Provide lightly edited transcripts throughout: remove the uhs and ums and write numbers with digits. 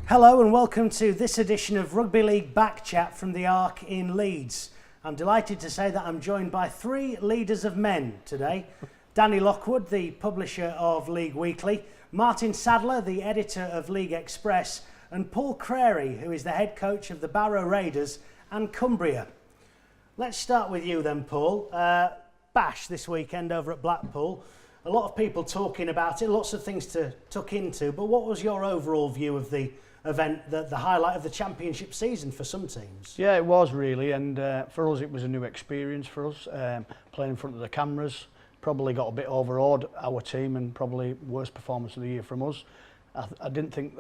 Hello and welcome to this edition of Rugby League Back Chat from the Arc in Leeds. I'm delighted to say that I'm joined by three leaders of men today. Danny Lockwood, the publisher of League Weekly, Martyn Sadler, the editor of League Express, and Paul Creary, who is the head coach of the Barrow Raiders and Cumbrian. Let's start with you then, Paul. Bash this weekend over at Blackpool. A lot of people talking about it, lots of things to tuck into, but what was your overall view of the event, the highlight of the championship season for some teams? Yeah, it was really, and for us it was a new experience for us, playing in front of the cameras. Probably got a bit overawed, our team, and probably worst performance of the year from us. I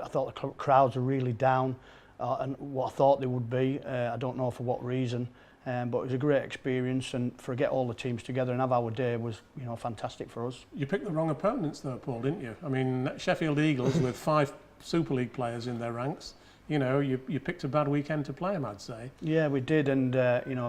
thought the crowds were really down, and what I thought they would be. I don't know for what reason, but it was a great experience, and to get all the teams together and have our day was, fantastic for us. You picked the wrong opponents though, Paul, didn't you? I mean, Sheffield Eagles with 5 Super League players in their ranks. You picked a bad weekend to play them, I'd say. Yeah, we did, and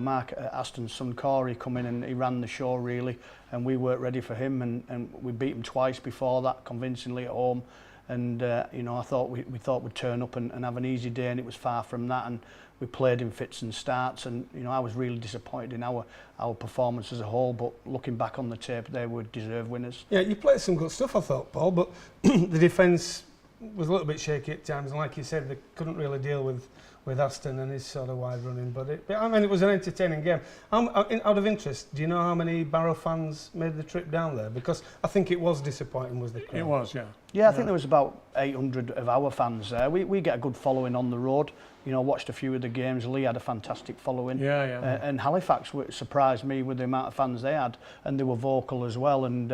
Mark Aston's son Corey come in and he ran the show really, and we weren't ready for him, and we beat him twice before that convincingly at home, and I thought we thought we'd turn up and have an easy day, and it was far from that, and we played in fits and starts, and I was really disappointed in our performance as a whole, but looking back on the tape, they were deserved winners. Yeah, you played some good stuff, I thought, Paul, but the defence was a little bit shaky at times, and like you said, they couldn't really deal with Aston and his sort of wide running. But it was an entertaining game. Out of interest, do you know how many Barrow fans made the trip down there? Because I think it was disappointing, was the crowd? It was, yeah. Yeah, I think there was about 800 of our fans there. We get a good following on the road. Watched a few of the games. Lee had a fantastic following. Yeah. And Halifax surprised me with the amount of fans they had, and they were vocal as well. And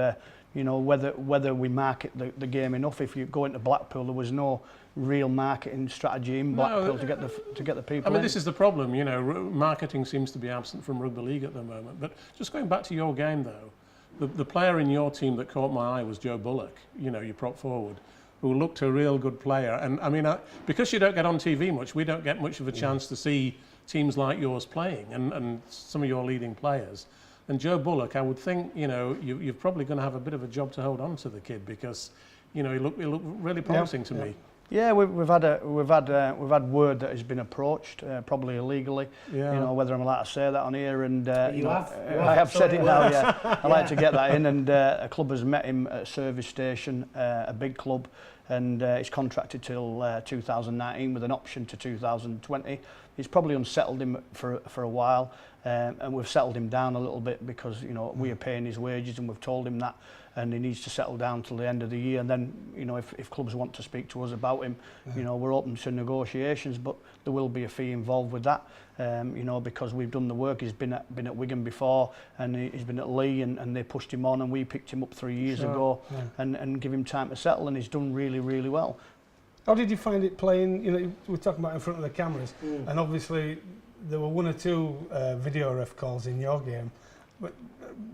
whether we market the game enough. If you go into Blackpool, there was no real marketing strategy in Blackpool to get the people. I mean, in. this is the problem. Marketing seems to be absent from rugby league at the moment. But just going back to your game, though, the player in your team that caught my eye was Joe Bullock. Your prop forward, who looked a real good player. And I mean, because you don't get on TV much, we don't get much of a chance to see teams like yours playing and some of your leading players. And Joe Bullock, I would think, you're probably going to have a bit of a job to hold on to the kid, because, he looked really promising to me. Yeah, we've had word that has been approached, probably illegally. Yeah. Whether I'm allowed to say that on here, and I have said it now. Yeah, I like to get that in. And a club has met him at a service station, a big club, and he's contracted till 2019 with an option to 2020. He's probably unsettled him for a while, and we've settled him down a little bit because we are paying his wages, and we've told him that, and he needs to settle down till the end of the year. And then if clubs want to speak to us about him, we're open to negotiations, but there will be a fee involved with that, because we've done the work. He's been at Wigan before, and he's been at Lee, and they pushed him on, and we picked him up 3 years ago, and give him time to settle, and he's done really, really well. How did you find it playing? We're talking about in front of the cameras, and obviously there were 1 or 2 video ref calls in your game. But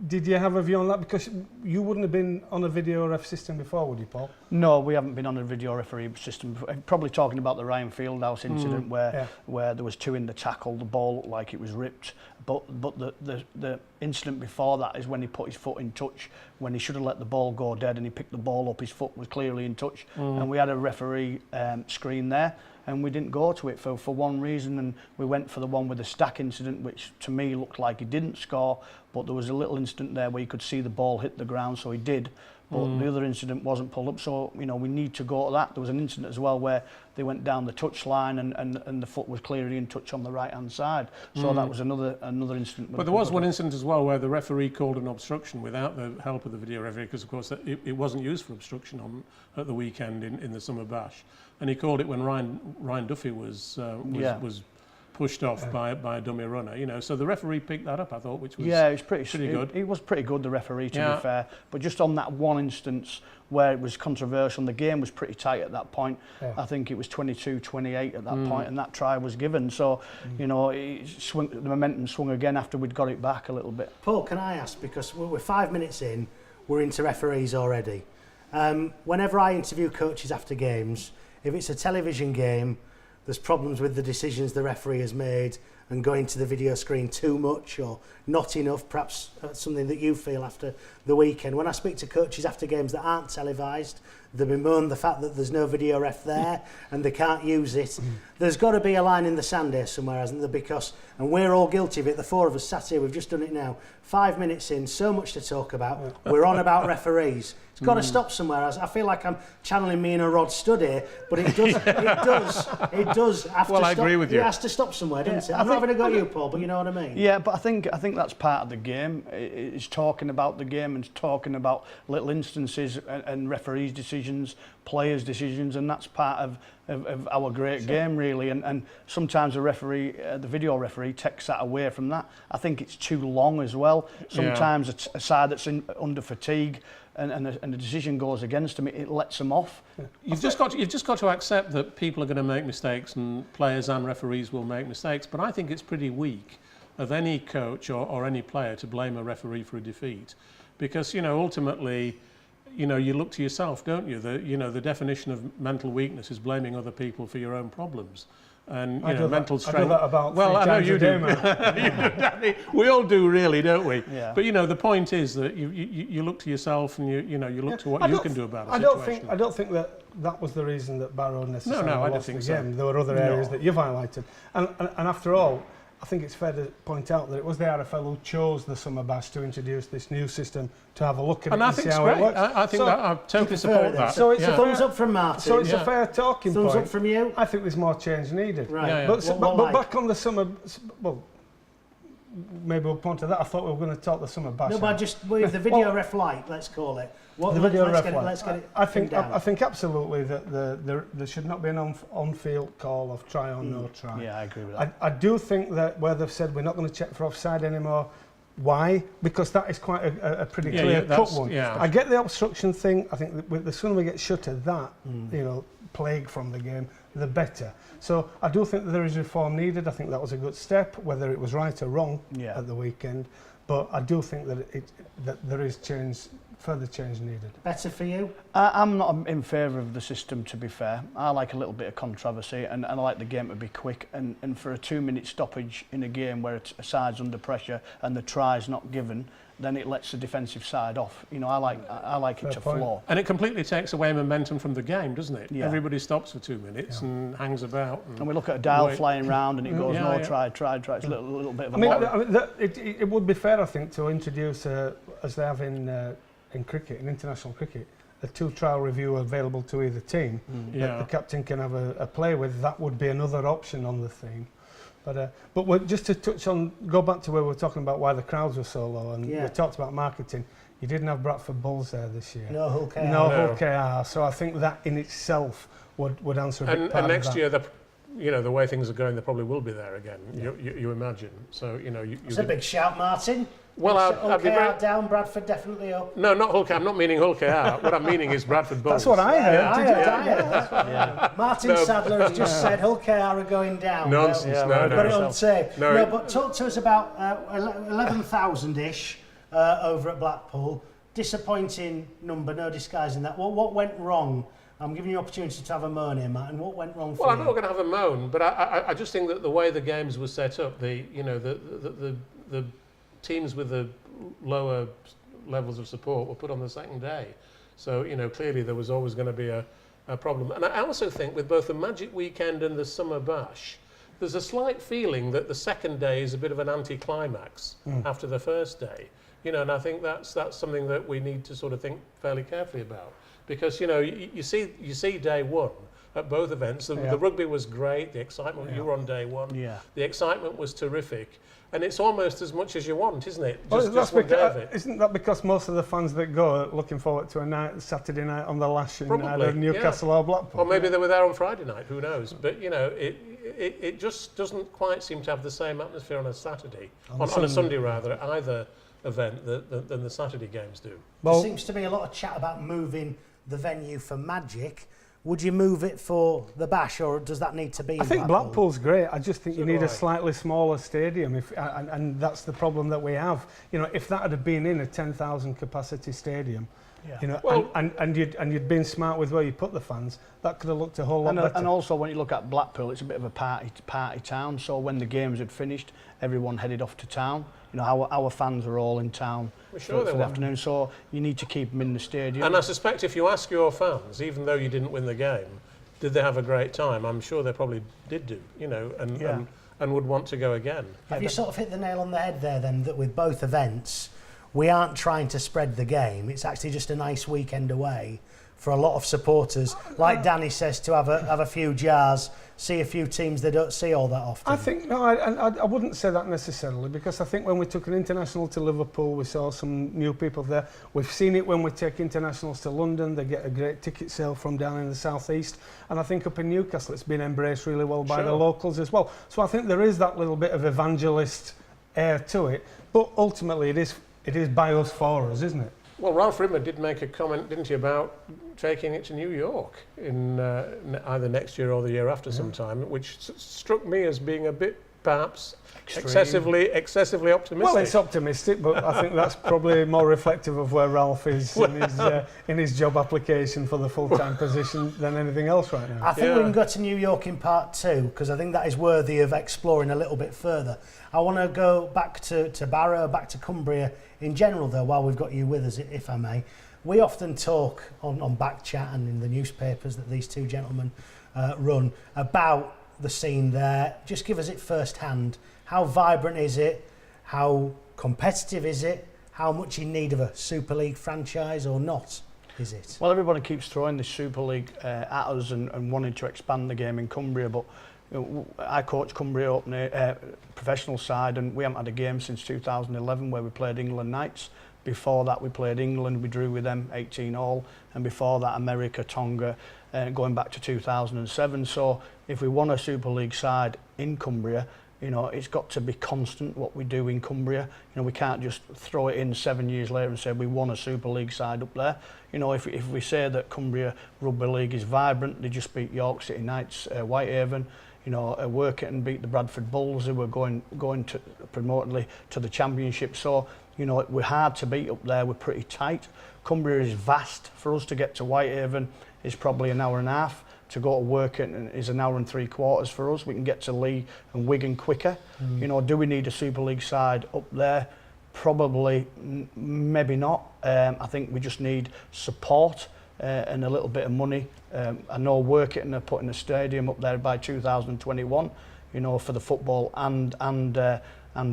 did you have a view on that? Because you wouldn't have been on a video ref system before, would you, Paul? No, we haven't been on a video referee system. Probably talking about the Ryan Fieldhouse incident where there was 2 in the tackle, the ball looked like it was ripped. But the incident before that is when he put his foot in touch, when he should have let the ball go dead, and he picked the ball up, his foot was clearly in touch. And we had a referee screen there, and we didn't go to it for one reason, and we went for the one with the Stack incident, which to me looked like he didn't score, but there was a little incident there where you could see the ball hit the ground, so he did. But the other incident wasn't pulled up, so we need to go to that. There was an incident as well where they went down the touch line, and the foot was clearly in touch on the right hand side. So that was another incident. But there was one incident as well where the referee called an obstruction without the help of the video referee, because of course it wasn't used for obstruction at the weekend in the summer bash, and he called it when Ryan Duffy was pushed off by a dummy runner, so the referee picked that up, I thought, which was it was pretty good. It was pretty good, the referee, to be fair, but just on that one instance where it was controversial, and the game was pretty tight at that point. I think it was 22-28 at that point, and that try was given, so the momentum swung again after we'd got it back a little bit. Paul, can I ask, because we're 5 minutes in, we're into referees already. Whenever I interview coaches after games, if it's a television game, there's problems with the decisions the referee has made, and going to the video screen too much or not enough, perhaps something that you feel after the weekend. When I speak to coaches after games that aren't televised, they bemoan the fact that there's no video ref there and they can't use it. There's got to be a line in the sand here somewhere, hasn't there? Because, and we're all guilty of it, the four of us sat here, we've just done it now, 5 minutes in, so much to talk about, we're on about referees. It's got to stop somewhere. I feel like I'm channeling me in a Rod Studd here, but it does have to stop. I agree with you. It has to stop somewhere, doesn't it? I'm not having a go at you, Paul, but you know what I mean? Yeah, but I think that's part of the game. It's talking about the game and talking about little instances and referees' decisions, players' decisions, and that's part of our great game, really. And sometimes the referee, the video referee, takes that away from that. I think it's too long as well. Sometimes a side that's under fatigue and the decision goes against them, it lets them off. You've just got to accept that people are going to make mistakes and players and referees will make mistakes, but I think it's pretty weak of any coach or any player to blame a referee for a defeat, because ultimately you look to yourself, don't you? The definition of mental weakness is blaming other people for your own problems. And mental strength. I do that about well, I know you do. Man. You do, Danny. We all do, really, don't we? Yeah. But the point is that you look to yourself and you look to what you can do about it. I don't think that was the reason that Barrow necessarily I don't lost think the so. game. There were other areas that you've highlighted, and after all, I think it's fair to point out that it was the RFL who chose the Summer Bash to introduce this new system to have a look at it and see how it works. I think that I totally support that. So it's a thumbs up from Martyn. So it's a fair talking thumbs point. up from you. I think there's more change needed. Right. Yeah, yeah. But back on the Summer, well, maybe we'll point to that. I thought we were going to talk the Summer Bash. No, but just with the video ref light, let's call it. Let's get it. I think absolutely that there should not be an on-field call of try or no try. Yeah, I agree with that. I do think that where they've said we're not going to check for offside anymore. Why? Because that is quite a pretty clear-cut one. Yeah. I get the obstruction thing. I think that the sooner we get shut of that, plague from the game, the better. So I do think that there is reform needed. I think that was a good step, whether it was right or wrong at the weekend. But I do think that there is further change needed. Better for you? I'm not in favour of the system, to be fair. I like a little bit of controversy and I like the game to be quick, and for a 2-minute stoppage in a game where a side's under pressure and the try's not given, then it lets the defensive side off. I like it to flow. And it completely takes away momentum from the game, doesn't it? Yeah. Everybody stops for 2 minutes and hangs about. And we look at a dial flying round and it goes try. It's a little bit of a it would be fair, I think, to introduce, as they have in cricket, in international cricket, a 2-trial review available to either team that the captain can have a play with. That would be another option on the theme. But just to go back to where we were talking about why the crowds were so low, and we talked about marketing. You didn't have Bradford Bulls there this year. No Hull KR. No Hull KR. So I think that in itself would answer a big part and next of that. year, the way things are going, they probably will be there again. You imagine. So It's a big shout, Martyn. Well, I'd be very down, Bradford definitely up. No, not Hull KR. I'm not meaning Hull KR. What I'm meaning is Bradford Bulls. That's what I heard. I heard. Martyn Sadler has just said Hull KR are going down. Nonsense. We've got it on tape. No, but talk to us about 11,000-ish over at Blackpool. Disappointing number, no disguising that. What went wrong? I'm giving you an opportunity to have a moan here, Matt. And what went wrong for you? Well, I'm not going to have a moan, but I just think that the way the games were set up, the teams with the lower levels of support were put on the second day. So, clearly there was always going to be a problem. And I also think with both the Magic Weekend and the Summer Bash, there's a slight feeling that the second day is a bit of an anticlimax after the first day. And I think that's something that we need to sort of think fairly carefully about. Because, you see day one at both events. The rugby was great, the excitement, you were on day one. Yeah. The excitement was terrific. And it's almost as much as you want, isn't it? Just one day of it. Isn't that because most of the fans that go are looking forward to a Saturday night on the lash in either Newcastle or Blackpool? Or maybe they were there on Friday night, who knows? But, it just doesn't quite seem to have the same atmosphere on a Saturday, on a Sunday rather, at either event than the Saturday games do. There seems to be a lot of chat about moving the venue for Magic. Would you move it for the Bash, or does that need to be I think Blackpool's great. I just think you need a slightly smaller stadium, and that's the problem that we have. If that had been in a 10,000 capacity stadium, Yeah. You know, Well, and you'd been smart with where you put the fans. That could have looked a whole lot better. And also when you look at Blackpool, it's a bit of a party town. So when the games had finished, everyone headed off to town. You know, our fans are all in town for the afternoon. So you need to keep them in the stadium. And I suspect if you ask your fans, even though you didn't win the game, did they have a great time? I'm sure they probably did do. You know, and would want to go again. Have you sort of hit the nail on the head there then, that with both events, we aren't trying to spread the game. It's actually just a nice weekend away for a lot of supporters, like Danny says, to have a few jars, see a few teams they don't see all that often. I think, no, I wouldn't say that necessarily, because I think when we took an international to Liverpool, we saw some new people there. We've seen it when we take internationals to London, they get a great ticket sale from down in the southeast, and I think up in Newcastle it's been embraced really well by the locals as well. So I think there is that little bit of evangelist air to it, but ultimately it is by us for us, isn't it? Well, Ralph Rimmer did make a comment, didn't he, about taking it to New York in either next year or the year after sometime, which struck me as being a bit, perhaps, excessively optimistic. Well, it's optimistic, but I think that's probably more reflective of where Ralph is in his job application for the full-time position than anything else right now. I think we can go to New York in part 2, because I think that is worthy of exploring a little bit further. I want to go back to Barrow, back to Cumbria in general, though, while we've got you with us, if I may. We often talk on Backchat and in the newspapers that these two gentlemen run about the scene there. Just give us it firsthand. How vibrant is it? How competitive is it? How much in need of a Super League franchise or not is it? Well, everybody keeps throwing the Super League at us and wanting to expand the game in Cumbria, but I coach Cumbria up near professional side, and we haven't had a game since 2011 where we played England Knights. Before that we played England, we drew with them 18-all, and before that America, Tonga, going back to 2007. So if we want a Super League side in Cumbria, you know, it's got to be constant what we do in Cumbria. You know, we can't just throw it in 7 years later and say we want a Super League side up there. You know, if we say that Cumbria Rugby League is vibrant, they just beat York City Knights, Whitehaven, you know, work it and beat the Bradford Bulls, who were going to promotedly to the championship. So, you know, we're hard to beat up there. We're pretty tight. Cumbria is vast. For us to get to Whitehaven is probably an hour and a half. To go to work is an hour and 3/4 for us. We can get to Leigh and Wigan quicker. You know, do we need a Super League side up there? Probably, maybe not. I think we just need support and a little bit of money. I know work it and they're putting a stadium up there by 2021. You know, for the football and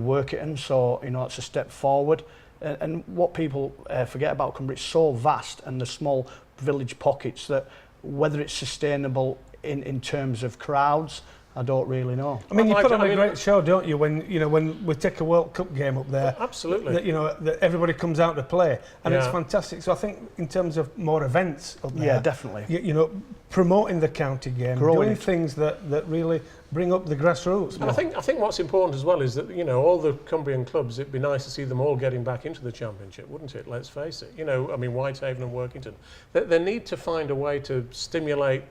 work it in. So you know, it's a step forward. And what people forget about Cumbria, it's so vast and the small village pockets that whether it's sustainable in terms of crowds, I don't really know. I mean, you put on a great show, don't you? When we take a World Cup game up there, absolutely. That, you know, that everybody comes out to play, and it's fantastic. So I think in terms of more events up there, yeah, definitely. You know, promoting the county game, doing things that really bring up the grassroots. And I think what's important as well is that, you know, all the Cumbrian clubs, it'd be nice to see them all getting back into the Championship, wouldn't it? Let's face it. You know, I mean, Whitehaven and Workington, they need to find a way to stimulate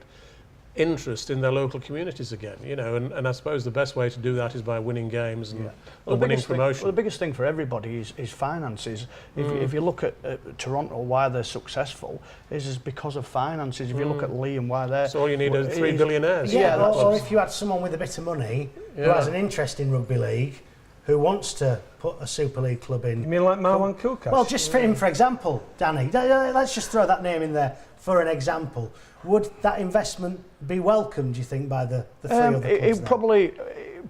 interest in their local communities again, you know, and I suppose the best way to do that is by winning games and winning promotion. The biggest thing for everybody is finances. If you look at Toronto, why they're successful is because of finances. If you look at Leigh and why they're... So all you need are 3 billionaires. Yeah, or if you had someone with a bit of money who has an interest in rugby league, who wants to put a Super League club in. You mean like Marwan Kukas? Well, just for him, for example, Danny, let's just throw that name in there for an example. Would that investment be welcomed, do you think, by the three other clubs?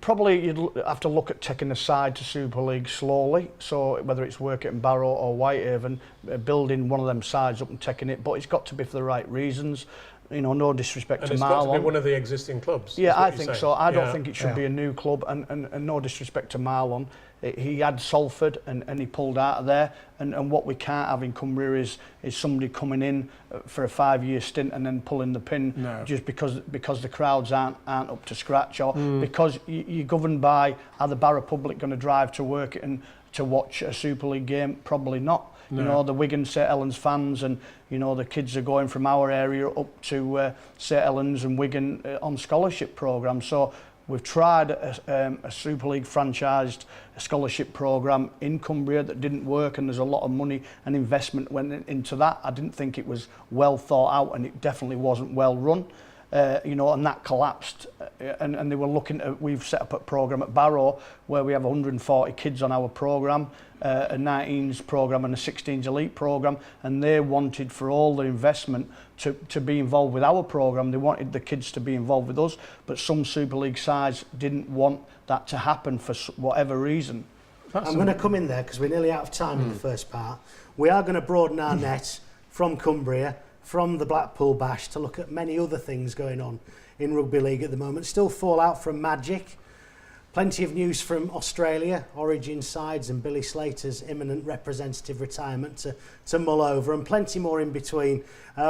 Probably you'd have to look at taking the side to Super League slowly. So whether it's Workett and Barrow or Whitehaven, building one of them sides up and taking it, but it's got to be for the right reasons. You know, no disrespect to Marlon. And it's got to be one of the existing clubs. Yeah, I think so. I don't think it should be a new club, and no disrespect to Marlon. He had Salford and he pulled out of there. And what we can't have in Cumbria is somebody coming in for a 5-year stint and then pulling the pin just because the crowds aren't up to scratch, or because you're governed by, are the Barrow public going to drive to work and to watch a Super League game? Probably not. You know, the Wigan St Helens fans and, you know, the kids are going from our area up to St Helens and Wigan on scholarship programmes. So We've tried a Super League franchised scholarship programme in Cumbria that didn't work, and there's a lot of money and investment went into that. I didn't think it was well thought out, and it definitely wasn't well run. You know, and that collapsed, and they were looking at, we've set up a programme at Barrow where we have 140 kids on our programme, a 19s programme and a 16s elite programme, and they wanted for all the investment to be involved with our programme. They wanted the kids to be involved with us, but some Super League sides didn't want that to happen for whatever reason. I'm going to come in there because we're nearly out of time in the first part. We are going to broaden our net from Cumbria, from the Blackpool Bash, to look at many other things going on in Rugby League at the moment. Still fallout from Magic, plenty of news from Australia, Origin sides and Billy Slater's imminent representative retirement to mull over, and plenty more in between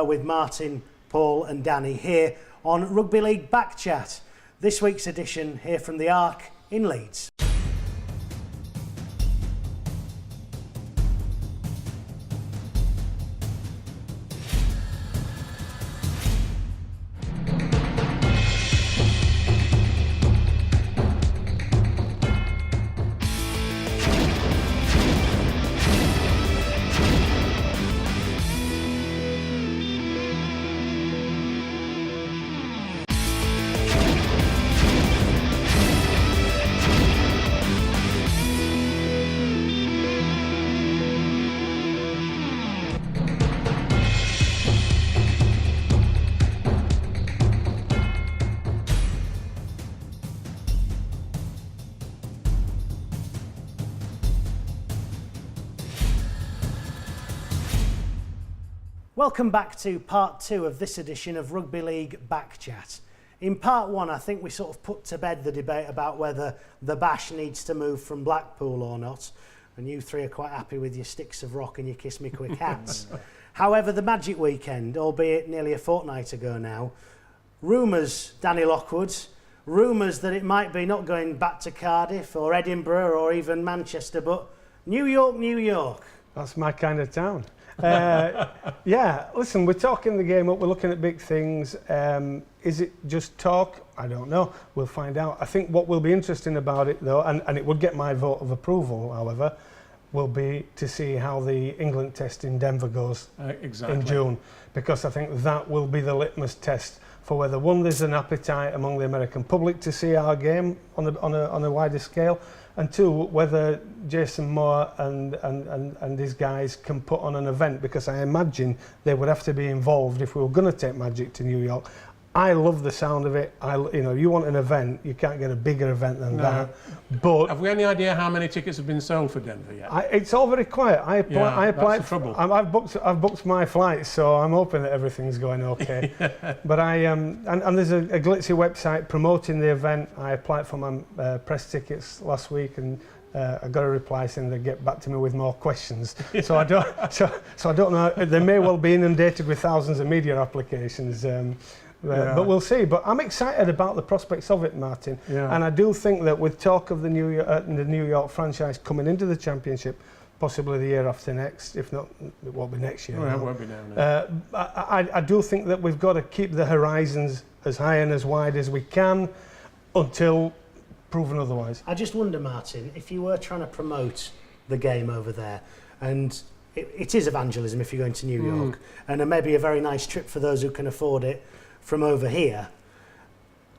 with Martyn, Paul and Danny here on Rugby League Backchat. This week's edition here from the Ark in Leeds. Welcome back to part 2 of this edition of Rugby League Backchat. In part 1, I think we sort of put to bed the debate about whether the Bash needs to move from Blackpool or not, and you three are quite happy with your sticks of rock and your kiss me quick hats. However, the Magic weekend, albeit nearly a fortnight ago now, rumours, Danny Lockwood, rumours that it might be not going back to Cardiff or Edinburgh or even Manchester, but New York, New York. That's my kind of town. Yeah, listen, we're talking the game up, we're looking at big things. Is it just talk? I don't know. We'll find out. I think what will be interesting about it, though, and it would get my vote of approval, however, will be to see how the England test in Denver goes in June, because I think that will be the litmus test for whether, one, there's an appetite among the American public to see our game on a wider scale, and two, whether Jason Moore and his guys can put on an event, because I imagine they would have to be involved if we were going to take Magic to New York. I love the sound of it. You want an event, you can't get a bigger event than that. But have we any idea how many tickets have been sold for Denver yet? It's all very quiet. I applied. That's the trouble. I've booked my flight, so I'm hoping that everything's going okay. But and there's a glitzy website promoting the event. I applied for my press tickets last week, and I got a reply saying they'd get back to me with more questions. So I don't know. They may well be inundated with thousands of media applications. But we'll see. But I'm excited about the prospects of it, Martyn. Yeah. And I do think that with talk of the New York franchise coming into the Championship, possibly the year after next, if not, it won't be next year. Well, it won't be now. I do think that we've got to keep the horizons as high and as wide as we can until proven otherwise. I just wonder, Martyn, if you were trying to promote the game over there, and it is evangelism if you're going to New York, and maybe a very nice trip for those who can afford it from over here,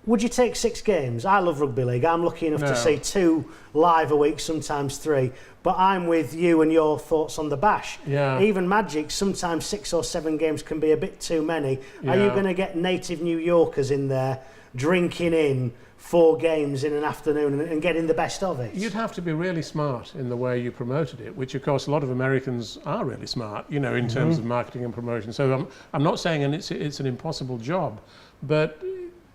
would you take 6 games? I love rugby league. I'm lucky enough to see 2 live a week, sometimes 3. But I'm with you and your thoughts on the Bash. Yeah. Even Magic, sometimes 6 or 7 games can be a bit too many. Yeah. Are you going to get native New Yorkers in there drinking in 4 games in an afternoon and getting the best of it? You'd have to be really smart in the way you promoted it, which of course a lot of Americans are really smart, in terms of marketing and promotion. So I'm not saying it's an impossible job, but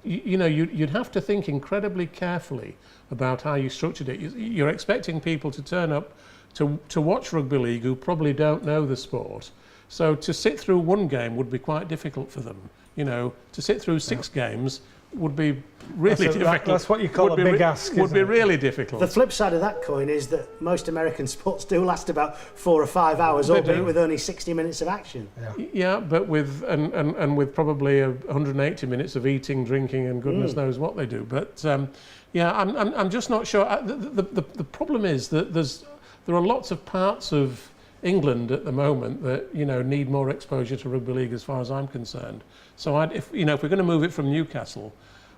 you'd have to think incredibly carefully about how you structured it. You're expecting people to turn up to watch rugby league who probably don't know the sport. So to sit through 1 game would be quite difficult for them. To sit through 6 games would be really difficult. That's what you call a big ask. Would be really difficult. The flip side of that coin is that most American sports do last about 4 or 5 hours, albeit with only 60 minutes of action. Yeah, but with and with probably 180 minutes of eating, drinking, and goodness knows what they do. But I'm just not sure. The problem is that there are lots of parts of England at the moment that need more exposure to rugby league, as far as I'm concerned. So if we're going to move it from Newcastle,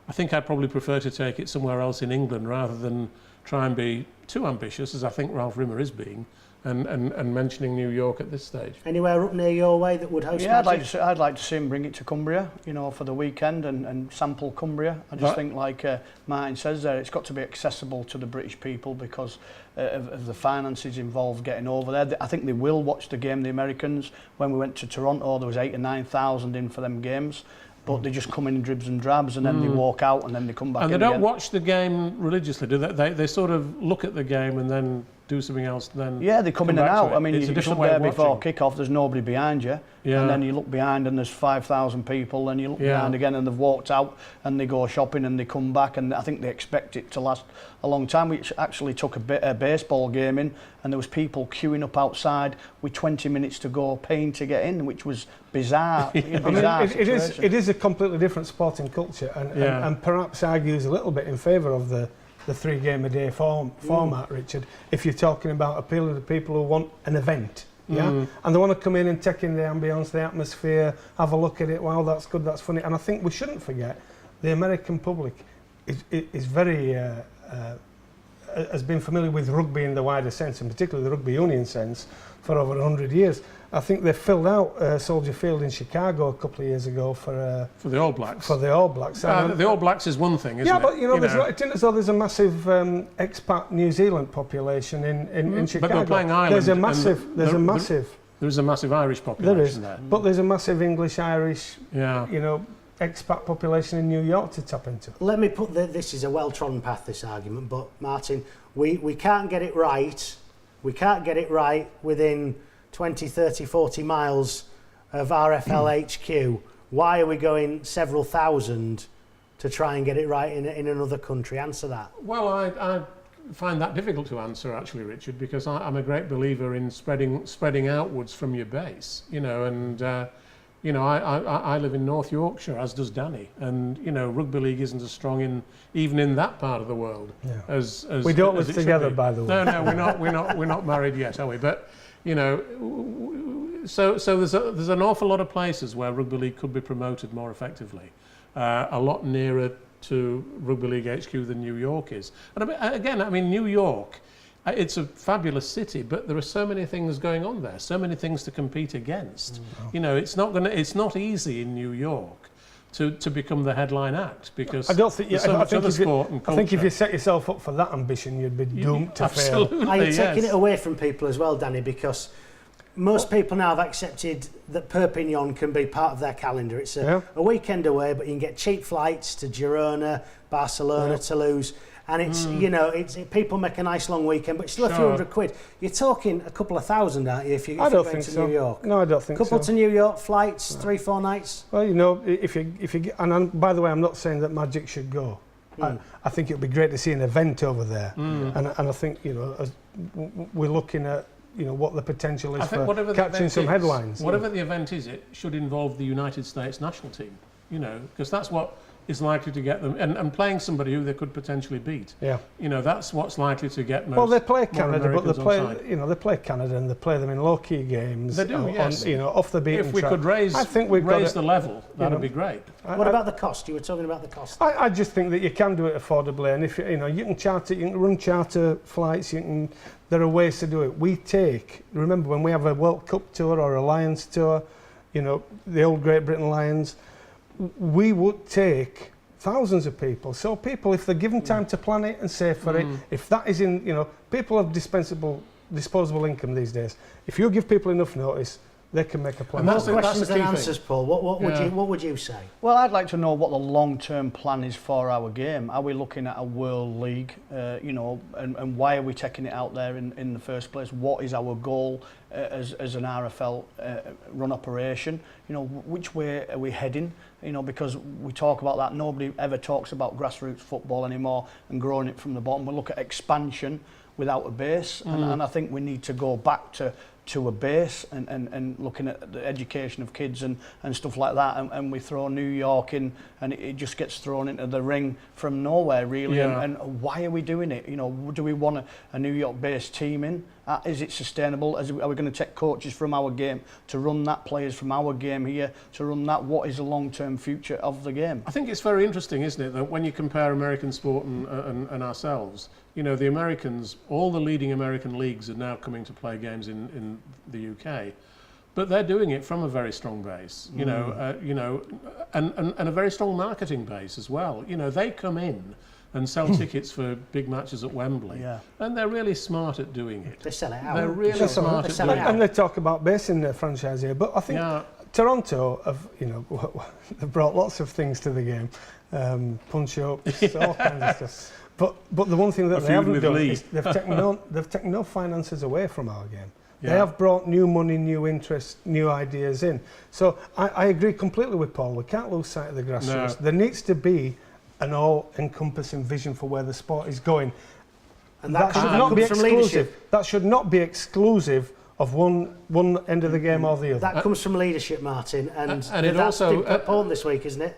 I think I'd probably prefer to take it somewhere else in England rather than try and be too ambitious, as I think Ralph Rimmer is being, and mentioning New York at this stage. Anywhere up near your way that would host? Yeah, I'd like to see him bring it to Cumbria, for the weekend and sample Cumbria. I just think, like Martyn says there, it's got to be accessible to the British people because of the finances involved getting over there. I think they will watch the game, the Americans. When we went to Toronto, there was 8,000 or 9,000 in for them games. But they just come in dribs and drabs, and then they walk out, and then they come back. And in they don't again. watch the game religiously, do they? They sort of look at the game and then do something else. Then they come in and out. I mean, it's you stood there before kick-off. There's nobody behind you, and then you look behind, and there's 5,000 people, and you look behind again, and they've walked out, and they go shopping, and they come back, and I think they expect it to last a long time. We actually took a baseball game in, and there was people queuing up outside with 20 minutes to go, paying to get in, which was bizarre. It is a completely different sporting culture, and perhaps argues a little bit in favour of the 3 game a day format, Richard. If you're talking about appealing to people who want an event, and they want to come in and take in the ambience, the atmosphere, have a look at it. Wow, that's good, that's funny. And I think we shouldn't forget the American public is very has been familiar with rugby in the wider sense, and particularly the rugby union sense, for over 100 years. I think they filled out Soldier Field in Chicago a couple of years ago for the All Blacks. The All Blacks is one thing, isn't it? Yeah, but it's not as though there's a massive expat New Zealand population in Chicago. But they're playing Ireland. There is a massive Irish population there. But there's a massive English-Irish, expat population in New York to tap into. Let me put this is a well-trodden path, this argument, but Martyn, we can't get it right. We can't get it right within 20, 30, 40 miles of RFL HQ. Why are we going several thousand to try and get it right in another country? Answer that. Well, I find that difficult to answer, actually, Richard, because I'm a great believer in spreading outwards from your base, I live in North Yorkshire, as does Danny, and rugby league isn't as strong even in that part of the world as we don't live together, by the way. No, we're not married yet, are we? But so there's an awful lot of places where rugby league could be promoted more effectively, a lot nearer to rugby league HQ than New York is. And I mean New York. It's a fabulous city, but there are so many things going on there, so many things to compete against. It's not easy in New York to become the headline act because there's so much other sport and culture. I think if you set yourself up for that ambition, you'd be doomed to fail. Absolutely, Are you taking it away from people as well, Danny? Because most people now have accepted that Perpignan can be part of their calendar. It's a weekend away, but you can get cheap flights to Girona, Barcelona, Toulouse. And it's people make a nice long weekend, but it's still a few £100. You're talking a couple of thousand, aren't you? If you're going to New York. No, I don't think so. Couple to New York flights, 3-4 nights. Well, if you get, and by the way, I'm not saying that Magic should go. I think it would be great to see an event over there, and I think as we're looking at what the potential is for catching some headlines. Whatever the event is, it should involve the United States national team. Because that's what is likely to get them, and playing somebody who they could potentially beat. That's what's likely to get most. Well, they play Canada, but they play Canada and they play them in low-key games. They do, yes. Off the beaten track. If we could raise the level, that'd be great. What about the cost? You were talking about the cost. I just think that you can do it affordably, and if you can run charter flights. There are ways to do it. Remember when we have a World Cup tour or a Lions tour, the old Great Britain Lions. We would take thousands of people. So people, if they're given time to plan it and save for it, if that is people have disposable income these days. If you give people enough notice, they can make a plan. And More that's the questions than key thing. answers, Paul. What would you say? Well, I'd like to know what the long-term plan is for our game. Are we looking at a World League, and why are we taking it out there in the first place? What is our goal as an RFL run operation? Which way are we heading? Because we talk about that, nobody ever talks about grassroots football anymore and growing it from the bottom. We look at expansion without a base, and I think we need to go back to a base and looking at the education of kids and stuff like that, and we throw New York in and it just gets thrown into the ring from nowhere really. And why are we doing it? Do we want a New York based team in? Is it sustainable? Are we going to take coaches from our game to run that, players from our game here to run that? What is the long-term future of the game? I think it's very interesting, isn't it, that when you compare American sport and ourselves, the Americans, all the leading American leagues are now coming to play games in the UK, but they're doing it from a very strong base, and a very strong marketing base as well. They come in and sell tickets for big matches at Wembley, and they're really smart at doing it. They sell it out. They're really smart at doing it. And they talk about basing their franchise here, but I think Toronto have, they've brought lots of things to the game, punch-ups, all kinds of stuff. But the one thing that they haven't done is they've taken no finances away from our game. They have brought new money, new interest, new ideas in. So I agree completely with Paul. We can't lose sight of the grassroots. There needs to be an all-encompassing vision for where the sport is going. And that should not be from exclusive. leadership. That should not be exclusive of one end of the game or the other. That comes from leadership, Martyn, and it that's also been Paul this week, isn't it?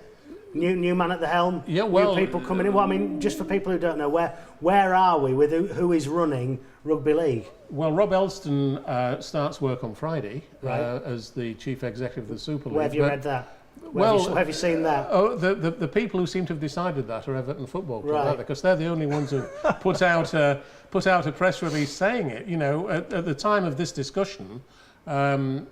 New man at the helm. Yeah, well, new people coming in. Well, I mean, just for people who don't know, where are we with who is running rugby league? Well, Rob Elston starts work on Friday Right. As the chief executive of the Super League. Where have you read that? Where have you seen that? Oh, the people who seem to have decided that are Everton Football Club, Right. because they're the only ones who put out a press release saying it. At the time of this discussion, the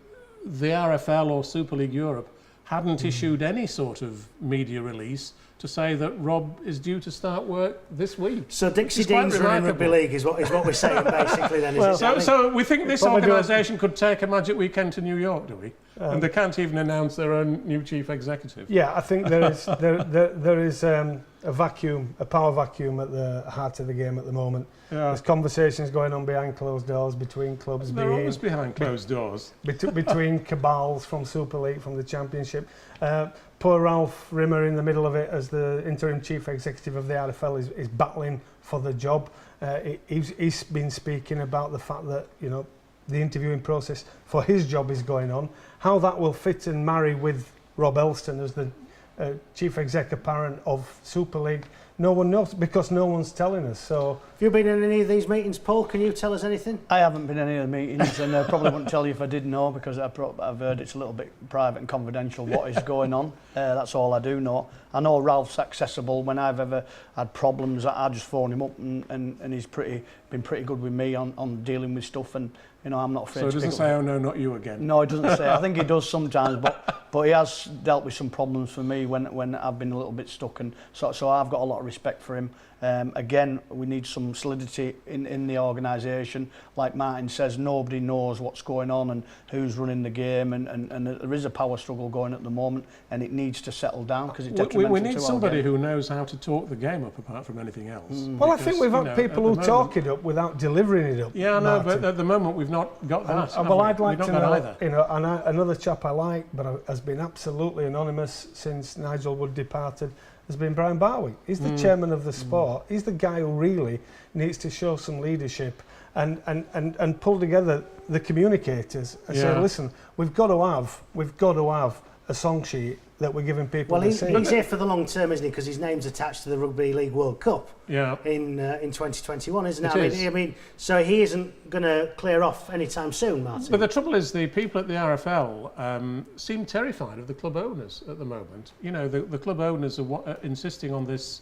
RFL or Super League Europe hadn't issued any sort of media release to say that Rob is due to start work this week. So Dixie Dean's running rugby league is what we're saying basically then. Well, so we think this organisation could take a magic weekend to New York, do we? And they can't even announce their own new chief executive. Yeah, I think there is a vacuum, a power vacuum at the heart of the game at the moment. There's conversations going on behind closed doors between clubs. They're always behind closed doors. Between cabals from Super League, from the Championship. Poor Ralph Rimmer in the middle of it as the interim chief executive of the RFL is battling for the job. He's been speaking about the fact that, the interviewing process for his job is going on. How that will fit and marry with Rob Elston as the chief exec apparent of Super League, no one knows, because no one's telling us. So, have you been in any of these meetings, Paul? Can you tell us anything? I haven't been in any of the meetings, and I probably wouldn't tell you if I did know, because I've heard it's a little bit private and confidential what is going on. That's all I do know. I know Ralph's accessible. When I've ever had problems, I just phone him up, and he's been pretty good with me on dealing with stuff, and I'm not afraid. So it doesn't say, "Oh no, not you again." No, it doesn't say. I think he does sometimes, but he has dealt with some problems for me when I've been a little bit stuck, and so I've got a lot of respect for him. Again, we need some solidity in the organisation. Like Martyn says, nobody knows what's going on and who's running the game, and there is a power struggle going at the moment, and it needs to settle down because it's detrimental we need to somebody our game. who knows how to talk the game up apart from anything else. well, I think we've had people who talk it up without delivering it up. Yeah, no, but at the moment we've not got that. Well, I'd like to know, either. Another chap I like, but has been absolutely anonymous since Nigel Wood departed, has been Brian Barwick. He's the chairman of the sport. He's the guy who really needs to show some leadership and pull together the communicators and say, listen, we've got to have a song sheet that we're giving people to see. He's here for the long term, isn't he? Because his name's attached to the Rugby League World Cup in 2021, isn't it? I mean, so he isn't going to clear off anytime soon, Martyn. But the trouble is, the people at the RFL seem terrified of the club owners at the moment. The club owners are insisting on this,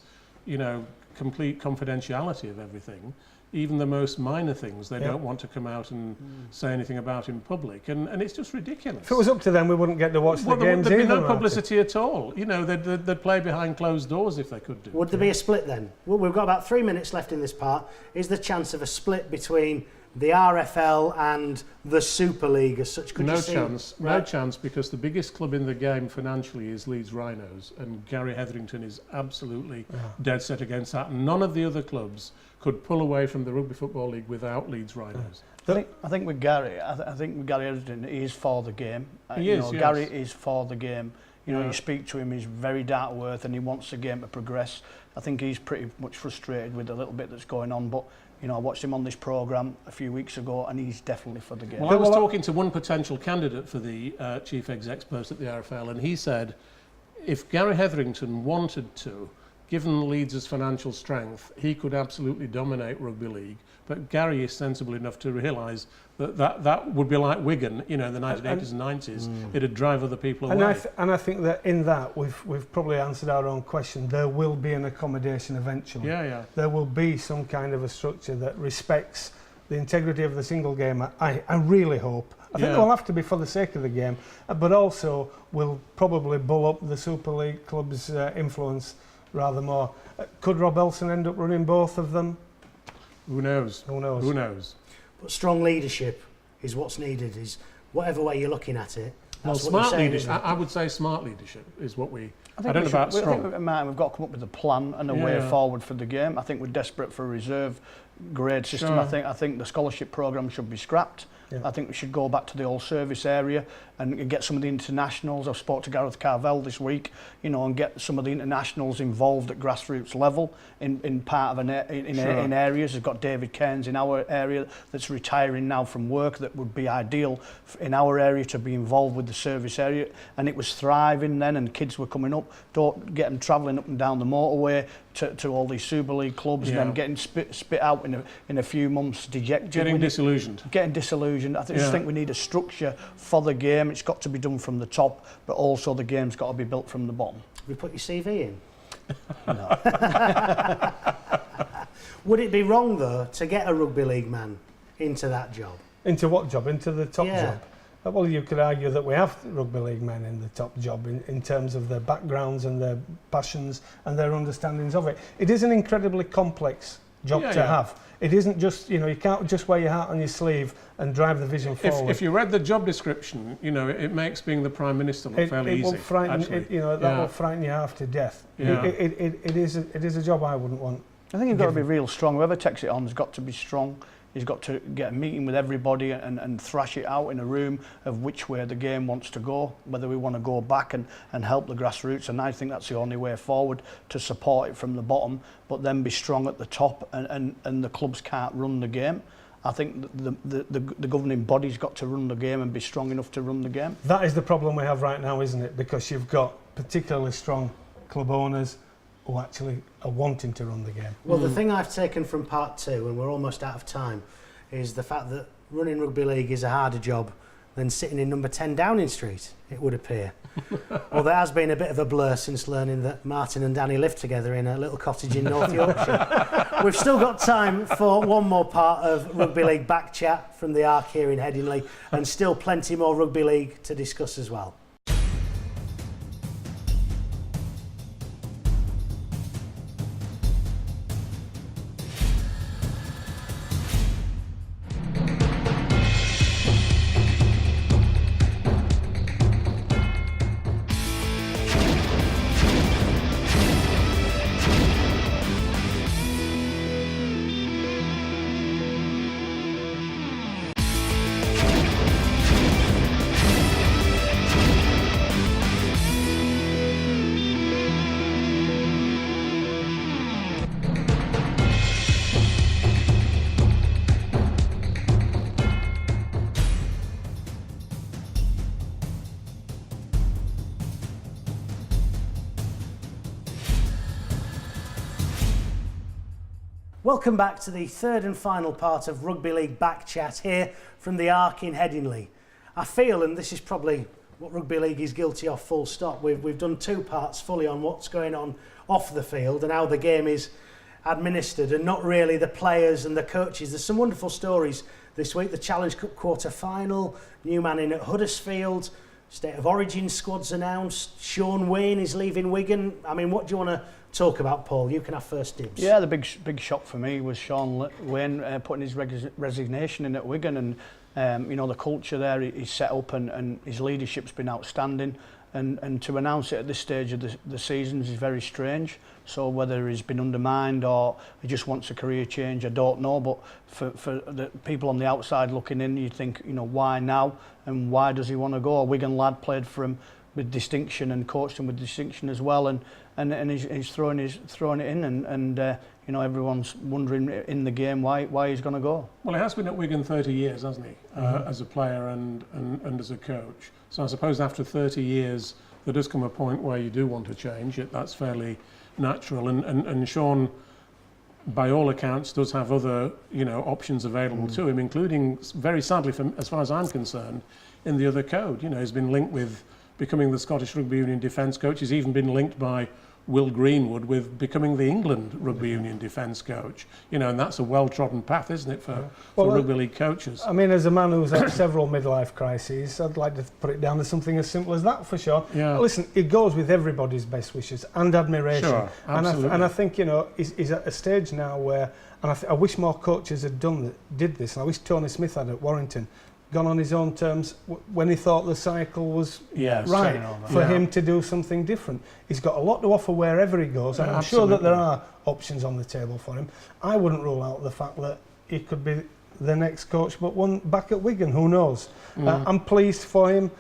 complete confidentiality of everything. Even the most minor things, they don't want to come out and say anything about in public, and it's just ridiculous. If it was up to them, we wouldn't get to watch the games there'd be either. no publicity at all. They'd play behind closed doors if they could do. Would there be a split then? Well, we've got about 3 minutes left in this part. Is there chance of a split between the RFL and the Super League as such? Could No you see? chance, no chance, because the biggest club in the game financially is Leeds Rhinos, and Gary Hetherington is absolutely dead set against that. None of the other clubs could pull away from the Rugby Football League without Leeds Rhinos. I think with Gary, I think with Gary Hetherington, he is for the game. He is, yes. Gary is for the game. You speak to him, he's very down to earth and he wants the game to progress. I think he's pretty much frustrated with the little bit that's going on, but I watched him on this programme a few weeks ago and he's definitely for the game. Well, I was talking to one potential candidate for the chief exec post at the RFL, and he said if Gary Hetherington wanted to, given Leeds' financial strength, he could absolutely dominate rugby league. But Gary is sensible enough to realise that would be like Wigan, in the 1980s and 90s. It'd drive other people away. And I think that in that we've probably answered our own question. There will be an accommodation eventually. Yeah. There will be some kind of a structure that respects the integrity of the single game. I really hope. I think it'll have to be for the sake of the game, but also will probably bull up the Super League club's influence rather more. Could Rob Elson end up running both of them? Who knows? Who knows? Who knows? But strong leadership is what's needed, is whatever way you're looking at it. Well, smart leadership, I would say smart leadership is what I don't know about strong. I think, Martyn, we've got to come up with a plan and a way forward for the game. I think we're desperate for a reserve grade system. Sure. I think the scholarship programme should be scrapped. I think we should go back to the old service area and get some of the internationals. I've spoke to Gareth Carvell this week, and get some of the internationals involved at grassroots level in part of in areas. We've got David Cairns in our area that's retiring now from work. That would be ideal in our area to be involved with the service area, and it was thriving then, and kids were coming up. Don't get them travelling up and down the motorway to all these Super League clubs and then getting spit out in a few months, dejected. Getting disillusioned. I just think we need a structure for the game. It's got to be done from the top, but also the game's got to be built from the bottom. Have we put your CV in? No. Would it be wrong, though, to get a rugby league man into that job? Into what job? Into the top job? Well, you could argue that we have rugby league men in the top job in terms of their backgrounds and their passions and their understandings of it. It is an incredibly complex job to have. It isn't just, you can't just wear your heart on your sleeve and drive the vision forward. If you read the job description, it makes being the Prime Minister look fairly easy. Will frighten, that will frighten you half to death. It is a job I wouldn't want. I think you've got to be real strong. Whoever takes it on has got to be strong. He's got to get a meeting with everybody and thrash it out in a room of which way the game wants to go, whether we want to go back and help the grassroots. And I think that's the only way forward, to support it from the bottom, but then be strong at the top, and the clubs can't run the game. I think the governing body's got to run the game and be strong enough to run the game. That is the problem we have right now, isn't it? Because you've got particularly strong club owners who actually are wanting to run the game. Well, the thing I've taken from part 2, and we're almost out of time, is the fact that running rugby league is a harder job than sitting in number 10 Downing Street, it would appear. Well, there has been a bit of a blur since learning that Martyn and Danny live together in a little cottage in North Yorkshire. We've still got time for one more part of Rugby League Back Chat from the Arc here in Headingley, and still plenty more rugby league to discuss as well. Welcome back to the third and final part of Rugby League Back Chat here from the Arc in Headingley. I feel, and this is probably what Rugby League is guilty of full stop, we've done 2 parts fully on what's going on off the field and how the game is administered, and not really the players and the coaches. There's some wonderful stories this week. The Challenge Cup quarter-final, new man in at Huddersfield, State of Origin squads announced, Sean Wayne is leaving Wigan. I mean, what do you want to talk about, Paul. You can have first dibs. Yeah, the big shock for me was Sean Wayne putting his resignation in at Wigan, and you know, the culture there he's set up, and his leadership's been outstanding. And to announce it at this stage of the season is very strange. So whether he's been undermined or he just wants a career change, I don't know. But for the people on the outside looking in, you think, you know, why now and why does he want to go? A Wigan lad played for him with distinction and coached him with distinction as well, and he's throwing it in, and you know, everyone's wondering in the game why he's going to go. Well, he has been at Wigan 30 years, hasn't he, as a player and as a coach. So I suppose after 30 years, there does come a point where you do want to change it. That's fairly natural. And Sean, by all accounts, does have other, you know, options available to him, including, very sadly, as far as I'm concerned, in the other code. You know, he's been linked with becoming the Scottish Rugby Union defence coach. He's even been linked by Will Greenwood with becoming the England Rugby Union defence coach. You know, and that's a well-trodden path, isn't it, for rugby league coaches? I mean, as a man who's had several midlife crises, I'd like to put it down to something as simple as that for sure. Yeah. Listen, it goes with everybody's best wishes and admiration. Sure, absolutely. And I think, you know, he's at a stage now where, and I wish more coaches had did this, and I wish Tony Smith had at Warrington, gone on his own terms when he thought the cycle was right for him to do something different. He's got a lot to offer wherever he goes, and I'm sure that there are options on the table for him. I wouldn't rule out the fact that he could be the next coach, but one back at Wigan, who knows? I'm pleased for him.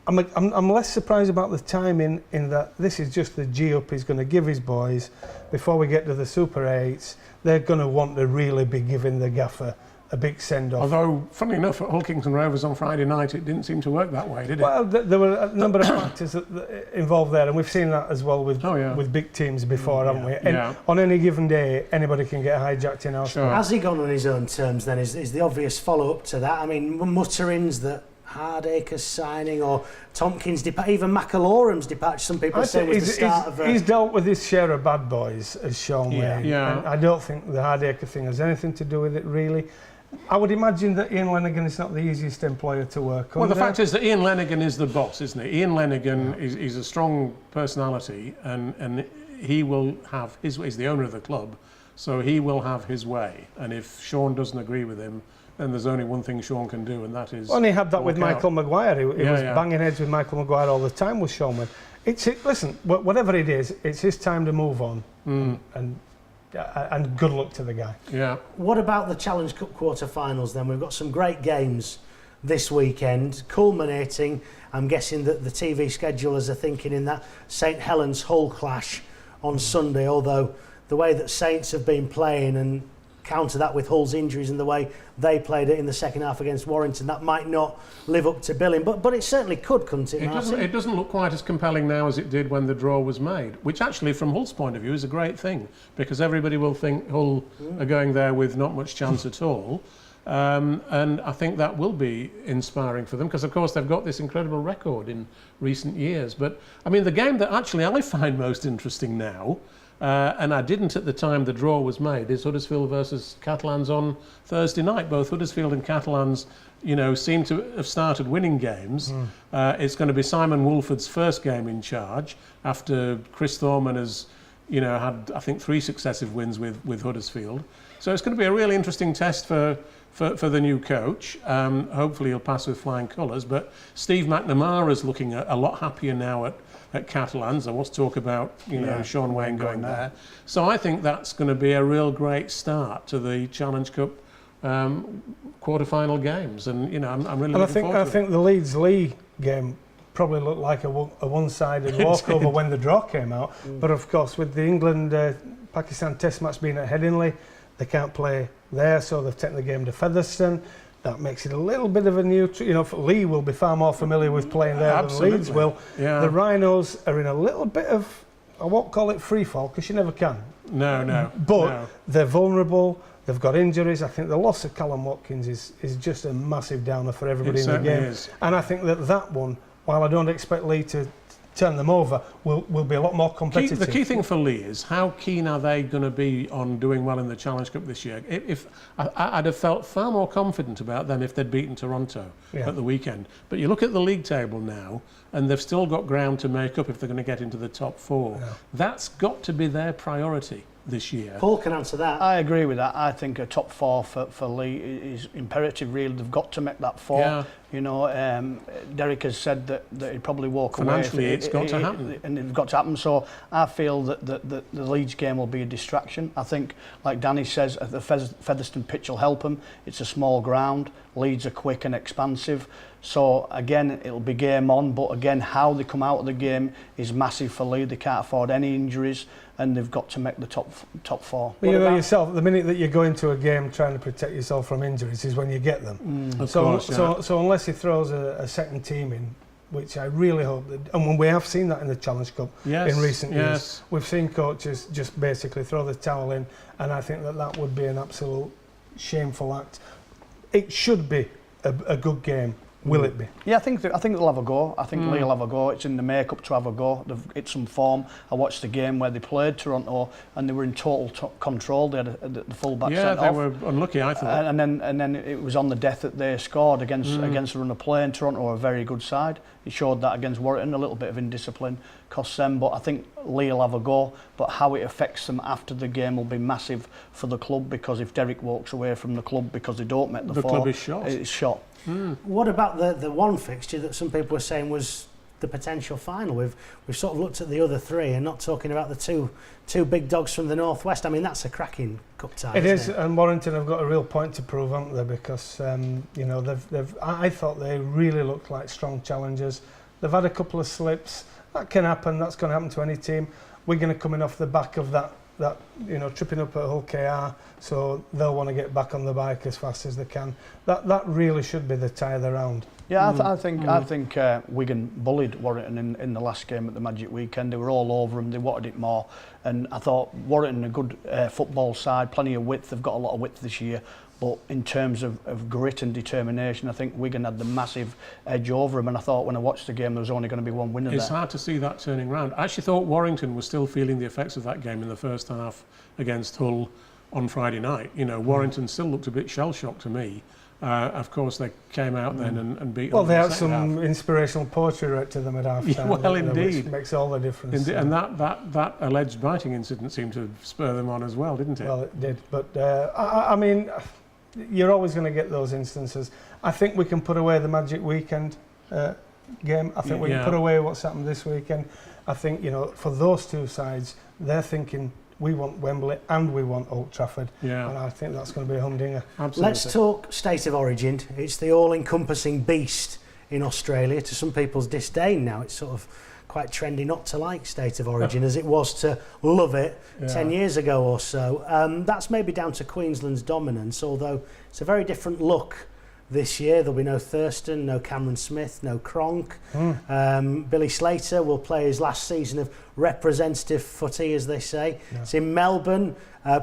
I'm less surprised about the timing, in that this is just the G-up he's going to give his boys before we get to the Super 8s. They're going to want to really be giving the gaffer a big send-off. Although, funnily enough, at Hull Kingston Rovers on Friday night, it didn't seem to work that way, did it? Well, there were a number of factors that involved there, and we've seen that as well with big teams before, haven't we? And on any given day, anybody can get hijacked in our sport. Has he gone on his own terms then, is the obvious follow-up to that? I mean, mutterings that Hardacre's signing, or Tompkins' departure, even McAloram's departure, some people say was the start of... He's dealt with his share of bad boys, as Sean Wayne. Yeah. And I don't think the Hardacre thing has anything to do with it, really. I would imagine that Ian Lenigan is not the easiest employer to work under. Well, the fact is that Ian Lenigan is the boss, isn't he? Ian Lenigan is a strong personality, and he will have his way. He's the owner of the club, so he will have his way. And if Sean doesn't agree with him, then there's only one thing Sean can do, and that is... Well, and he had that with Michael Maguire. He was banging heads with Michael Maguire all the time with Sean Wayne. Listen, whatever it is, it's his time to move on, and good luck to the guy. Yeah. What about the Challenge Cup quarter-finals then? We've got some great games this weekend, culminating, I'm guessing that the TV schedulers are thinking, in that St Helens Hull clash on Sunday, although the way that Saints have been playing, and counter that with Hull's injuries and the way they played it in the second half against Warrington, that might not live up to billing, but it certainly could, couldn't it, Martyn? It doesn't look quite as compelling now as it did when the draw was made, which actually, from Hull's point of view, is a great thing, because everybody will think Hull are going there with not much chance at all. And I think that will be inspiring for them, because of course they've got this incredible record in recent years. But I mean, the game that actually I find most interesting now, and I didn't at the time the draw was made, is Huddersfield versus Catalans on Thursday night. Both Huddersfield and Catalans, you know, seem to have started winning games. It's going to be Simon Woolford's first game in charge after Chris Thorman has, you know, had, I think, 3 successive wins with Huddersfield. So it's going to be a really interesting test for the new coach. Hopefully he'll pass with flying colours. But Steve McNamara's looking a lot happier now at Catalans. There was talk about, you know, Sean Wayne going there. So I think that's going to be a real great start to the Challenge Cup quarter-final games. And, you know, I'm really looking forward to it. I think the Leeds-Lee game probably looked like a one-sided walkover when the draw came out. But of course, with the England-Pakistan Test match being at Headingley, they can't play there, so they've taken the game to Featherstone. That makes it a little bit of a new... You know, Lee will be far more familiar with playing there than Leeds will. Yeah. The Rhinos are in a little bit of... I won't call it free fall, because you never can. No. But they're vulnerable. They've got injuries. I think the loss of Callum Watkins is just a massive downer for everybody in the game. Is. And I think that one, while I don't expect Lee to turn them over, will be a lot more competitive. The key thing for Lee is how keen are they going to be on doing well in the Challenge Cup this year? I'd have felt far more confident about them if they'd beaten Toronto at the weekend. But you look at the league table now, and they've still got ground to make up if they're going to get into the top 4. Yeah. That's got to be their priority this year. Paul can answer that. I agree with that. I think a top 4 for Lee is imperative, really. They've got to make that 4. Yeah. You know, Derek has said that he'd probably walk away. Financially, it's got to happen. And it's got to happen. So I feel that the Leeds game will be a distraction. I think, like Danny says, the Featherstone pitch will help them. It's a small ground. Leeds are quick and expansive. So again, it'll be game on. But again, how they come out of the game is massive for Leeds. They can't afford any injuries, and they've got to make the top 4. But you know yourself, the minute that you go into a game trying to protect yourself from injuries is when you get them. So unless he throws a second team in, which I really hope that, and we have seen that in the Challenge Cup in recent years, we've seen coaches just basically throw the towel in, and I think that would be an absolute shameful act. It should be a good game. Will it be? Yeah, I think they'll have a go. I think Lee will have a go. It's in the makeup to have a go. They've hit some form. I watched the game where they played Toronto, and they were in total control. They had the full-back sent off. Yeah, they were unlucky, I thought. And then it was on the death that they scored against the run of play. And Toronto are a very good side. He showed that against Warrington. A little bit of indiscipline cost them, but I think Lee will have a go. But how it affects them after the game will be massive for the club, because if Derek walks away from the club because they don't make the 4, club is shot. It's shot. What about the one fixture that some people were saying was the potential final? We've sort of looked at the other 3 and not talking about the two big dogs from the northwest. I mean, that's a cracking cup tie. It is, and Warrington have got a real point to prove, haven't they? Because you know, I thought they really looked like strong challengers. They've had a couple of slips. That can happen. That's going to happen to any team. We're going to come in off the back of that you know, tripping up at Hull KR, so they'll want to get back on the bike as fast as they can. That really should be the tie of the round. Yeah, I think Wigan bullied Warrington in the last game at the Magic Weekend. They were all over them. They wanted it more, and I thought Warrington a good football side, plenty of width. They've got a lot of width this year. But in terms of grit and determination, I think Wigan had the massive edge over them. And I thought when I watched the game, there was only going to be one winner there. It's hard to see that turning round. I actually thought Warrington was still feeling the effects of that game in the first half against Hull on Friday night. You know, Warrington still looked a bit shell-shocked to me. Of course, they came out then and beat them. Well, they had some inspirational poetry read to them at half-time. Well, indeed. Which makes all the difference. Indeed. And that alleged biting incident seemed to spur them on as well, didn't it? Well, it did. But, I mean, you're always going to get those instances. I think we can put away the Magic Weekend game. I think we can put away what's happened this weekend. I think, you know, for those two sides, they're thinking we want Wembley and we want Old Trafford. Yeah. And I think that's going to be a humdinger. Absolutely. Let's talk state of origin. It's the all-encompassing beast in Australia, to some people's disdain now. It's sort of quite trendy not to like state of origin as it was to love it 10 years ago or so. That's maybe down to Queensland's dominance, although it's a very different look this year. There'll be no Thurston, no Cameron Smith, no Cronk. Billy Slater will play his last season of representative footy, as they say. Yeah. It's in Melbourne.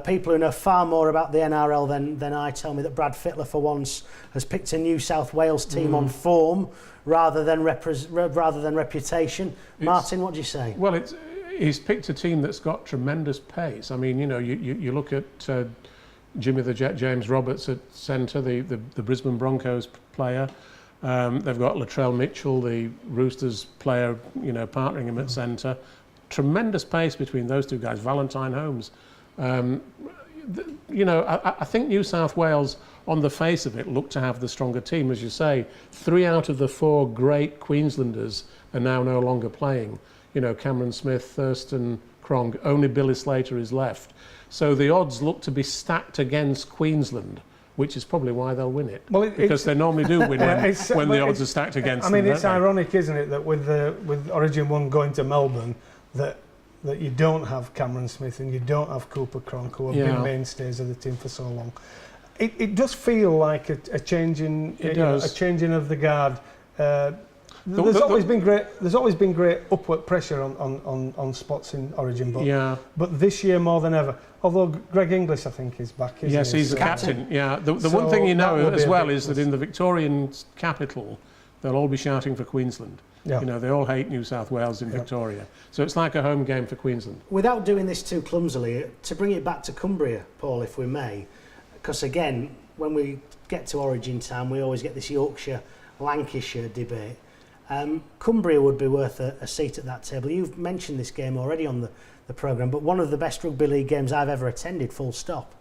People who know far more about the NRL than I tell me that Brad Fittler, for once, has picked a New South Wales team on form rather than reputation. Martyn, what do you say? Well, he's picked a team that's got tremendous pace. I mean, you know, you look at Jimmy the Jet James Roberts at centre, the Brisbane Broncos player. They've got Latrell Mitchell, the Roosters player, you know, partnering him at centre. Tremendous pace between those two guys. Valentine Holmes. You know, I think New South Wales, on the face of it, look to have the stronger team. As you say, 3 out of the 4 great Queenslanders are now no longer playing. You know, Cameron Smith, Thurston, Cronk, only Billy Slater is left. So the odds look to be stacked against Queensland, which is probably why they'll win it. Well, because they normally do win when the odds are stacked against them. I mean, it's ironic, isn't it, that with Origin 1 going to Melbourne, that you don't have Cameron Smith and you don't have Cooper Cronk, who have been mainstays of the team for so long. It does feel like a changing of the guard. There's always been great upward pressure on spots in Origin, but this year more than ever. Although Greg Inglis, I think, is back. Yes, he's the captain. Yeah, the one thing you know as well is that in the Victorian capital, they'll all be shouting for Queensland. Yeah. You know, they all hate New South Wales in Victoria. So it's like a home game for Queensland. Without doing this too clumsily, to bring it back to Cumbria, Paul, if we may, because again, when we get to Origin time, we always get this Yorkshire-Lancashire debate. Cumbria would be worth a seat at that table. You've mentioned this game already on the programme, but one of the best rugby league games I've ever attended, full stop,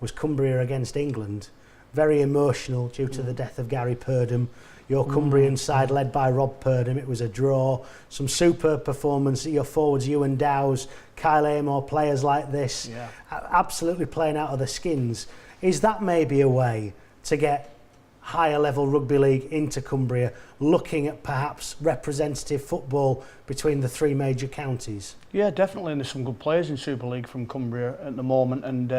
was Cumbria against England. Very emotional due to the death of Gary Purdham. Your Cumbrian side led by Rob Purdham, it was a draw. Some superb performance, your forwards, Ewan Dowes, Kyle Amor, players like this, absolutely playing out of their skins. Is that maybe a way to get higher level rugby league into Cumbria, looking at perhaps representative football between the three major counties? Yeah, definitely, and there's some good players in Super League from Cumbria at the moment, and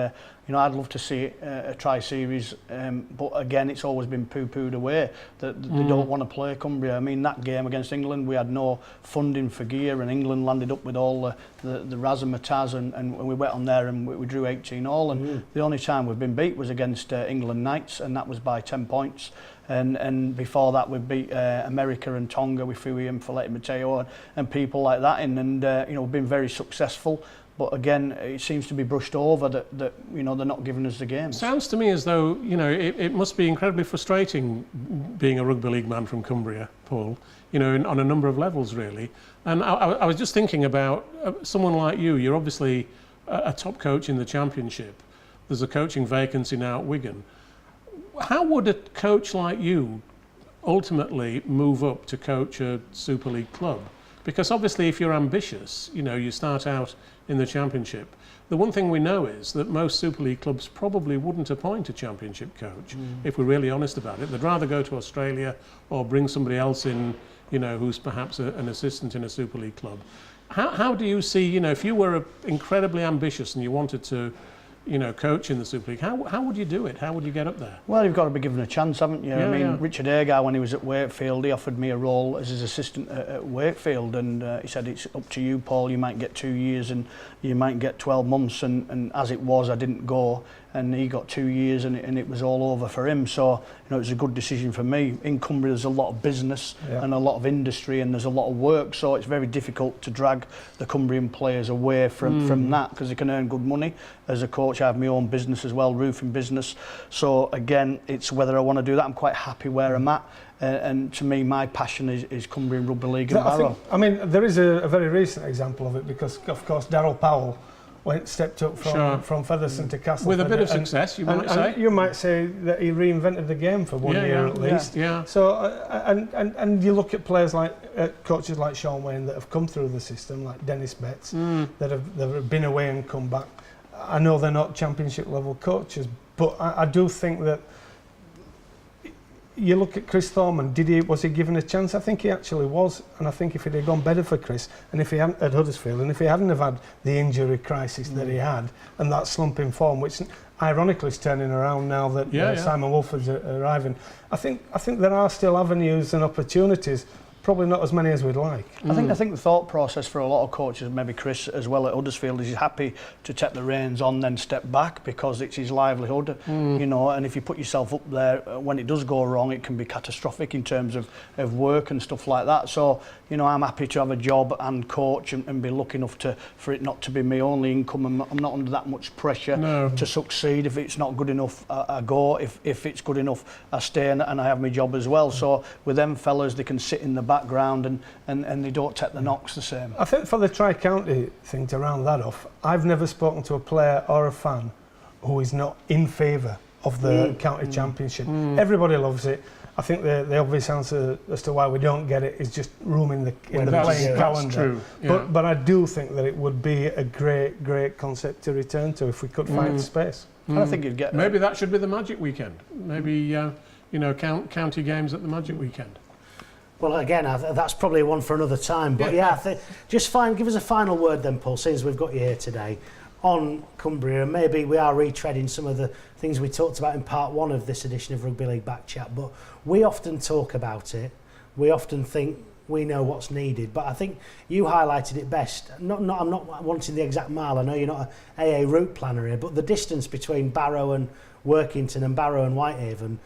you know, I'd love to see a tri-series, but again, it's always been poo-pooed away that they don't want to play Cumbria. I mean, that game against England, we had no funding for gear, and England landed up with all the razzmatazz, and we went on there and we drew 18-all, and the only time we've been beat was against England Knights, and that was by 10 points. And before that we beat America and Tonga with Fui and Folletti Mateo and people like that in, and you know, we've been very successful, but again it seems to be brushed over that you know, they're not giving us the games. Sounds to me as though, you know, it must be incredibly frustrating being a rugby league man from Cumbria, Paul, you know, on a number of levels really. And I was just thinking about someone like you. You're obviously a top coach in the Championship. There's a coaching vacancy now at Wigan. How would a coach like you ultimately move up to coach a Super League club? Because obviously if you're ambitious, you know, you start out in the Championship. The one thing we know is that most Super League clubs probably wouldn't appoint a Championship coach, if we're really honest about it. They'd rather go to Australia or bring somebody else in, you know, who's perhaps an assistant in a Super League club. How do you see, you know, if you were incredibly ambitious and you wanted to, you know, coach in the Super League, how would you do it? How would you get up there? Well, you've got to be given a chance, haven't you? Yeah, I mean, Richard Agar, when he was at Wakefield, he offered me a role as his assistant at Wakefield, and he said, it's up to you, Paul, you might get 2 years and you might get 12 months, and as it was, I didn't go, and he got 2 years and it was all over for him. So, you know, it was a good decision for me. In Cumbria, there's a lot of business and a lot of industry, and there's a lot of work, so it's very difficult to drag the Cumbrian players away from that, because they can earn good money. As a coach, I have my own business as well, roofing business. So again, it's whether I want to do that. I'm quite happy where I'm at. And to me, my passion is Cumbrian Rugby League and Barrow. I mean, there is a very recent example of it, because, of course, Darryl Powell stepped up from Featherstone to Castleford. With a bit of success, you might say. You might say that he reinvented the game for 1 year at least. Yeah. So, and you look at players like, coaches like Sean Wayne that have come through the system, like Dennis Betts, that have been away and come back. I know they're not Championship level coaches, but I do think that you look at Chris Thorman, was he given a chance? I think he actually was, and I think if it had gone better for Chris, and if he hadn't at Huddersfield, and if he hadn't have had the injury crisis that he had, and that slump in form, which ironically is turning around now that Simon Wolford's arriving, I think there are still avenues and opportunities. Probably not as many as we'd like. I think the thought process for a lot of coaches, maybe Chris as well at Huddersfield, is he's happy to take the reins on, then step back, because it's his livelihood, you know, and if you put yourself up there, when it does go wrong, it can be catastrophic in terms of work and stuff like that. So, you know, I'm happy to have a job and coach and be lucky enough for it not to be my only income. I'm not under that much pressure to succeed. If it's not good enough, I go. If it's good enough, I stay and I have my job as well. So with them fellas, they can sit in the background and they don't take the knocks the same. I think for the Tri-County thing, to round that off, I've never spoken to a player or a fan who is not in favour of the county championship. Everybody loves it. I think the obvious answer as to why we don't get it is just room in the playing calendar. True. Yeah. But I do think that it would be a great concept to return to if we could find space. I think you'd get maybe that should be the Magic Weekend. Maybe you know, county games at the Magic Weekend. Well, again, that's probably one for another time. But yeah, give us a final word then, Paul, since we've got you here today, on Cumbria. Maybe we are retreading some of the things we talked about in part one of this edition of Rugby League Back Chat, but we often talk about it. We often think we know what's needed, but I think you highlighted it best. I'm not wanting the exact mile. I know you're not a AA route planner here, but the distance between Barrow and Workington and Barrow and Whitehaven,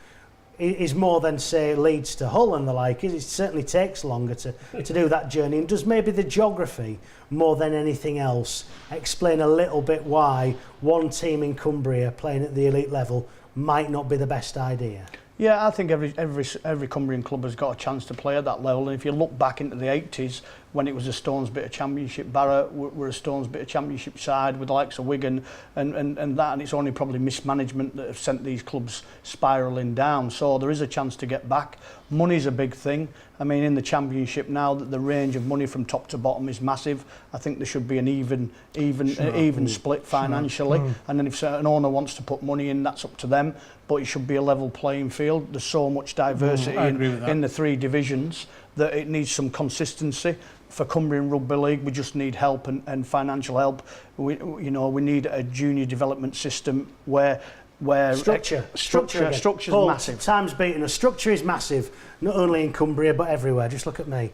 is more than, say, Leeds to Hull and the like. It certainly takes longer to do that journey. And does maybe the geography, more than anything else, explain a little bit why one team in Cumbria playing at the elite level might not be the best idea? Yeah, I think every Cumbrian club has got a chance to play at that level. And if you look back into the 80s, when it was a Stones Bit of Championship, Barrow were a Stones Bit of Championship side with the likes of Wigan and that, and it's only probably mismanagement that have sent these clubs spiralling down. So there is a chance to get back. Money's a big thing. I mean, in the Championship now, that the range of money from top to bottom is massive. I think there should be an even split financially. And then if an owner wants to put money in, that's up to them. But it should be a level playing field. There's so much diversity in the 3 divisions that it needs some consistency. For Cumbrian Rugby League, we just need help and financial help. We need a junior development system where structure is massive. Time's beaten us. Structure is massive, not only in Cumbria but everywhere. Just look at me.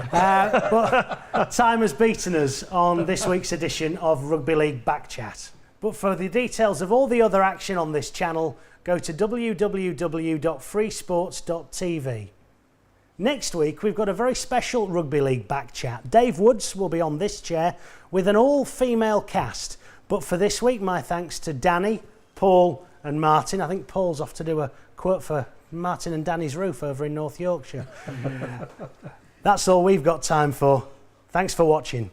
But time has beaten us on this week's edition of Rugby League Backchat. But for the details of all the other action on this channel, go to www.freesports.tv. Next week, we've got a very special Rugby League Backchat. Dave Woods will be on this chair with an all-female cast. But for this week, my thanks to Danny, Paul and Martyn. I think Paul's off to do a quote for Martyn and Danny's roof over in North Yorkshire. That's all we've got time for. Thanks for watching.